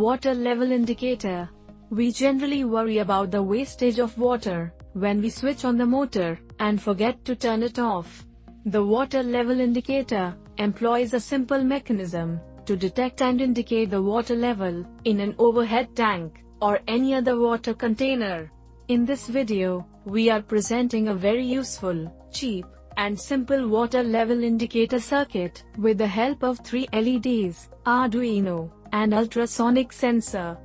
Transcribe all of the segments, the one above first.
Water level indicator. We generally worry about the wastage of water when we switch on the motor and forget to turn it off. The water level indicator employs a simple mechanism to detect and indicate the water level in an overhead tank or any other water container. In this video, we are presenting a very useful, cheap, and simple water level indicator circuit with the help of 3 LEDs, Arduino, and ultrasonic sensor.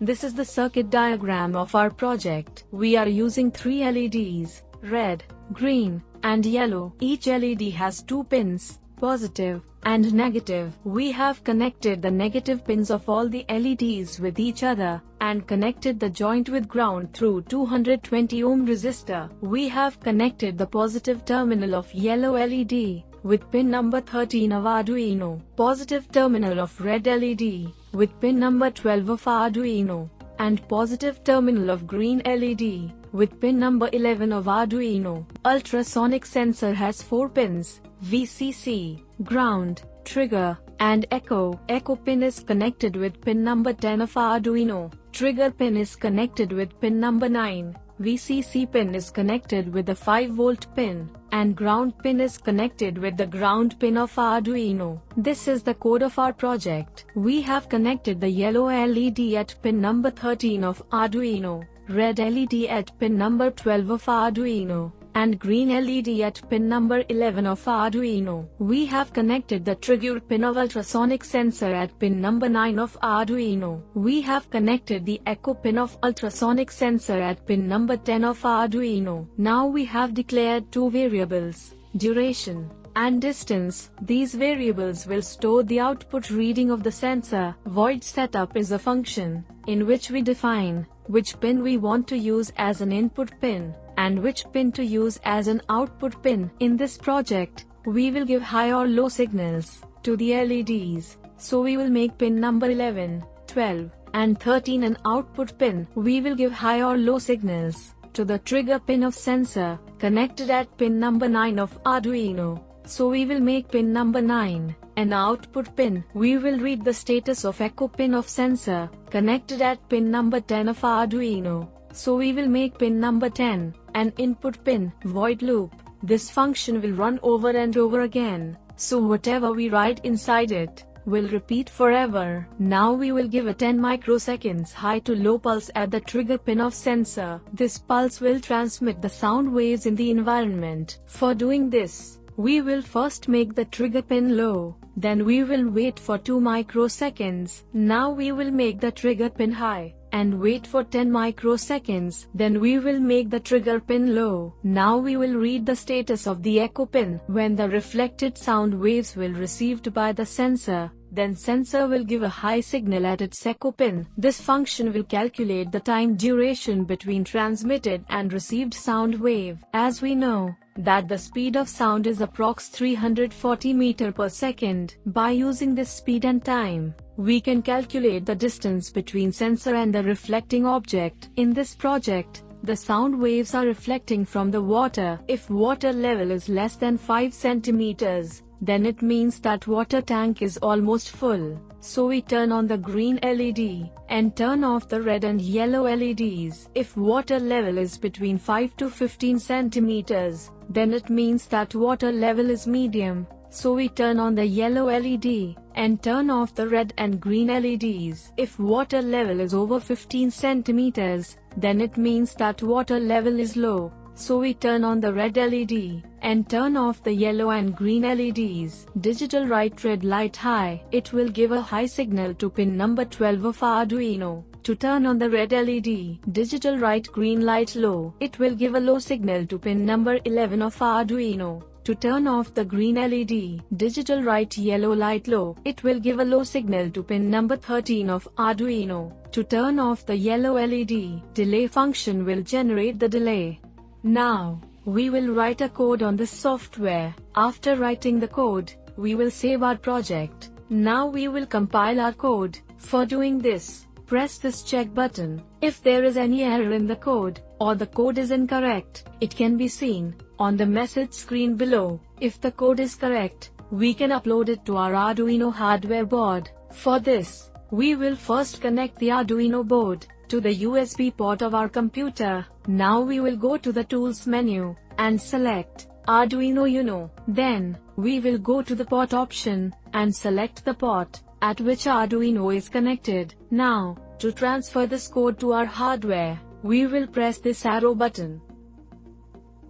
This is the circuit diagram of our project. We are using 3 LEDs, red, green, and yellow. Each LED has 2 pins, positive and negative. We have connected the negative pins of all the LEDs with each other, and connected the joint with ground through 220 ohm resistor. We have connected the positive terminal of yellow LED with pin number 13 of Arduino, positive terminal of red LED with pin number 12 of Arduino, and positive terminal of green LED with pin number 11 of Arduino. Ultrasonic sensor has 4 pins: VCC, ground, trigger, and echo. Echo pin is connected with pin number 10 of Arduino. Trigger pin is connected with pin number 9. VCC pin is connected with the 5-volt pin, and ground pin is connected with the ground pin of Arduino. This is the code of our project. We have connected the yellow LED at pin number 13 of Arduino, red LED at pin number 12 of Arduino, and green LED at pin number 11 of Arduino. We have connected the trigger pin of ultrasonic sensor at pin number 9 of Arduino. We have connected the echo pin of ultrasonic sensor at pin number 10 of Arduino. Now we have declared 2 variables, duration and distance. These variables will store the output reading of the sensor. Void setup is a function in which we define which pin we want to use as an input pin and which pin to use as an output pin. In this project, we will give high or low signals to the LEDs, so we will make pin number 11, 12, and 13 an output pin. We will give high or low signals to the trigger pin of sensor connected at pin number 9 of Arduino, so we will make pin number 9 an output pin. We will read the status of echo pin of sensor connected at pin number 10 of Arduino, so we will make pin number 10 an input pin. Void loop. This function will run over and over again, so whatever we write inside it will repeat forever. Now we will give a 10 microseconds high to low pulse at the trigger pin of sensor. This pulse will transmit the sound waves in the environment. For doing this, we will first make the trigger pin low, then we will wait for 2 microseconds. Now we will make the trigger pin high and wait for 10 microseconds. Then we will make the trigger pin low. Now we will read the status of the echo pin. When the reflected sound waves will received by the sensor, then sensor will give a high signal at its echo pin. This function will calculate the time duration between transmitted and received sound wave. As we know that the speed of sound is approx 340 meter per second. By using this speed and time, we can calculate the distance between sensor and the reflecting object. In this project, the sound waves are reflecting from the water. If water level is less than 5 centimeters, then it means that water tank is almost full. So we turn on the green LED and turn off the red and yellow LEDs. If water level is between 5 to 15 centimeters, then it means that water level is medium. So we turn on the yellow LED and turn off the red and green LEDs. If water level is over 15 centimeters, then it means that water level is low. So we turn on the red LED and turn off the yellow and green LEDs. Digital write red light high. It will give a high signal to pin number 12 of Arduino. To turn on the red LED, digital write green light low. It will give a low signal to pin number 11 of Arduino. To turn off the green LED, digital write yellow light low. It will give a low signal to pin number 13 of Arduino. To turn off the yellow LED, delay function will generate the delay. Now, we will write a code on this software. After writing the code, we will save our project. Now we will compile our code. For doing this, Press this check button. If there is any error in the code, or the code is incorrect, it can be seen on the message screen below. If the code is correct, we can upload it to our Arduino hardware board. For this, we will first connect the Arduino board to the USB port of our computer. Now we will go to the Tools menu and select Arduino Uno. Then, we will go to the port option and select the port at which Arduino is connected. Now, to transfer this code to our hardware, we will press this arrow button.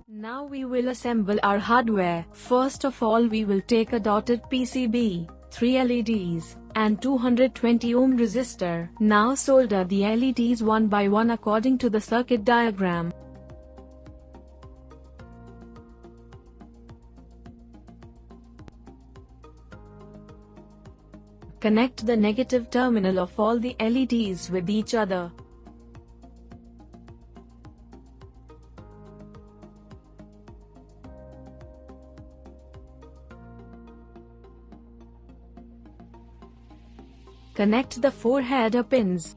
Now we will assemble our hardware. First of all, we will take a dotted PCB, 3 LEDs, and 220 ohm resistor. Now solder the LEDs one by one according to the circuit diagram. Connect the negative terminal of all the LEDs with each other. Connect the 4 header pins.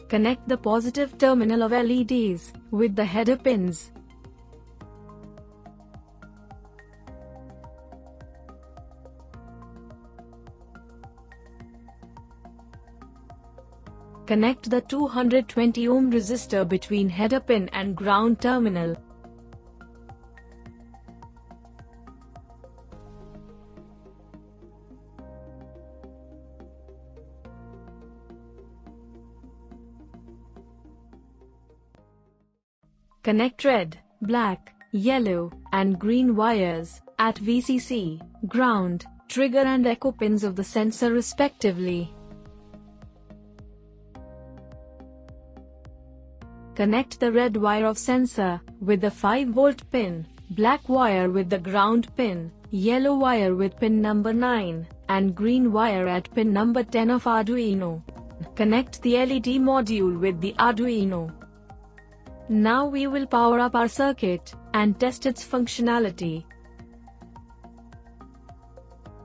Connect the positive terminal of LEDs with the header pins. Connect the 220 ohm resistor between header pin and ground terminal. Connect red, black, yellow, and green wires at VCC, ground, trigger and echo pins of the sensor respectively. Connect the red wire of sensor with the 5-volt pin, black wire with the ground pin, yellow wire with pin number 9, and green wire at pin number 10 of Arduino. Connect the LED module with the Arduino. Now we will power up our circuit and test its functionality.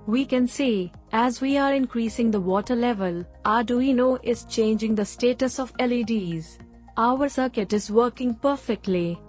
We can see, as we are increasing the water level, Arduino is changing the status of LEDs. Our circuit is working perfectly.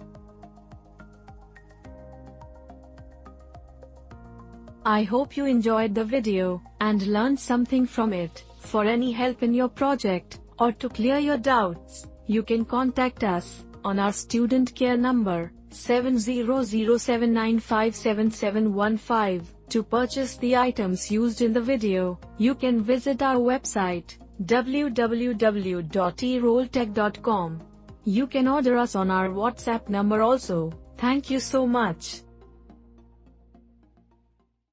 I hope you enjoyed the video and learned something from it. For any help in your project, or to clear your doubts, you can contact us on our student care number 7007957715. To purchase the items used in the video, you can visit our website www.erolltech.com. You can order us on our WhatsApp number also. Thank you so much.